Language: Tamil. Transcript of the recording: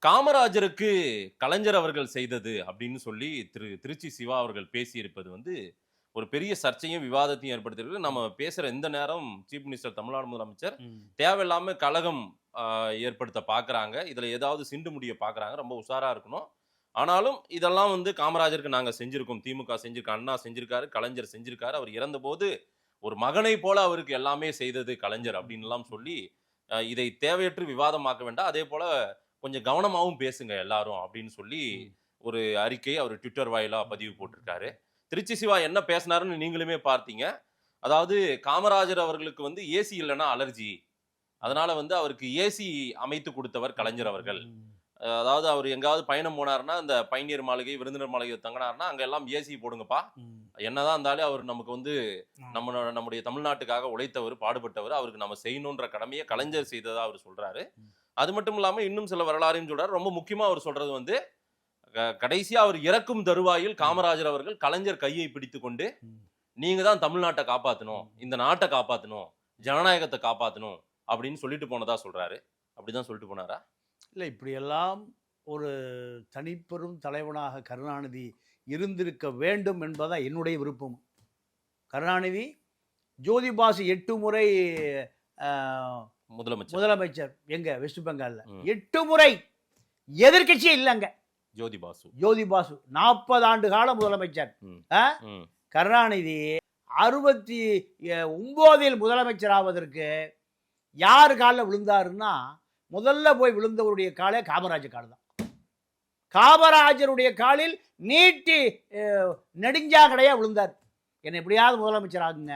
காமராஜருக்கு கலைஞர் அவர்கள் செய்தது அப்படின்னு சொல்லி திருச்சி சிவா அவர்கள் பேசியிருப்பது ஒரு பெரிய சர்ச்சையும் விவாதத்தையும் ஏற்படுத்தியிருக்கு. நம்ம பேசுற இந்த நேரம் சீஃப் மினிஸ்டர் தமிழ்நாடு முதலமைச்சர் தேவையில்லாம கலகம் ஏற்படுத்த பார்க்குறாங்க. இதுல ஏதாவது சிண்டு முடிய பார்க்குறாங்க. ரொம்ப உஷாரா இருக்கணும். ஆனாலும் இதெல்லாம் காமராஜருக்கு நாங்க செஞ்சிருக்கோம். திமுக செஞ்சிருக்கு, அண்ணா செஞ்சிருக்காரு, கலைஞர் செஞ்சிருக்காரு. அவர் இறந்தபோது ஒரு மகனை போல அவருக்கு எல்லாமே செய்தது கலைஞர் அப்படின்னுலாம் சொல்லி இதை தேவையற்று விவாதமாக்க வேண்டாம். அதேபோல கொஞ்சம் கவனமாவும் பேசுங்க எல்லாரும் அப்படின்னு சொல்லி ஒரு அறிக்கை அவர் ட்விட்டர் வாயிலா பதிவு போட்டிருக்காரு. திருச்சி சிவா என்ன பேசினாருன்னு நீங்களுமே பார்த்தீங்க. அதாவது காமராஜர் அவர்களுக்கு ஏசி இல்லைன்னா அலர்ஜி. அதனால அவருக்கு ஏசி அமைத்து கொடுத்தவர் கலைஞர் அவர்கள். அதாவது அவர் எங்காவது பயணம் போனாருன்னா அந்த பயணியர் மாளிகை, விருந்தினர் மாளிகை தங்கினாருன்னா அங்க எல்லாம் ஏசி போடுங்கப்பா. என்னதான் இருந்தாலும் அவர் நமக்கு நம்முடைய தமிழ்நாட்டுக்காக உழைத்தவர், பாடுபட்டவர். அவருக்கு நம்ம செய்யணுன்ற கடமையை கலைஞர் செய்ததா அவர் சொல்றாரு. அது மட்டும் இல்லாம இன்னும் சில வரலாறையும் சொல்றாரு. ரொம்ப முக்கியமா அவர் சொல்றது கடைசியா அவர் இறக்கும் தருவாயில் காமராஜர் அவர்கள் கலைஞர் கையை பிடித்து கொண்டு நீங்க தான் தமிழ்நாட்டை காப்பாத்தணும், இந்த நாட்டை காப்பாத்தணும், ஜனநாயகத்தை காப்பாத்தணும் அப்படின்னு சொல்லிட்டு போனதா சொல்றாரு. அப்படிதான் சொல்லிட்டு போனாரா? இல்லை, இப்படியெல்லாம் ஒரு தனிப்பெரும் தலைவனாக கருணாநிதி இருந்திருக்க வேண்டும் என்பதான் என்னுடைய விருப்பம். கருணாநிதி ஜோதிபாசு 8 முறை முதலமைச்சர் எங்க வெஸ்ட் பெங்கால்ல 8 முறை எதிர்கட்சியே இல்லைங்க. ஜோதிபாசு 40 ஆண்டு கால முதலமைச்சர். கருணாநிதி 69 முதலமைச்சர் ஆவதற்கு யாரு காலில் விழுந்தாருன்னா முதல்ல போய் விழுந்தவருடைய காலே காமராஜர் கால் தான். காமராஜருடைய காலில் நீட்டி நெடுஞ்சாக்கடையா விழுந்தார். என்னை எப்படியாவது முதலமைச்சர் ஆகுங்க,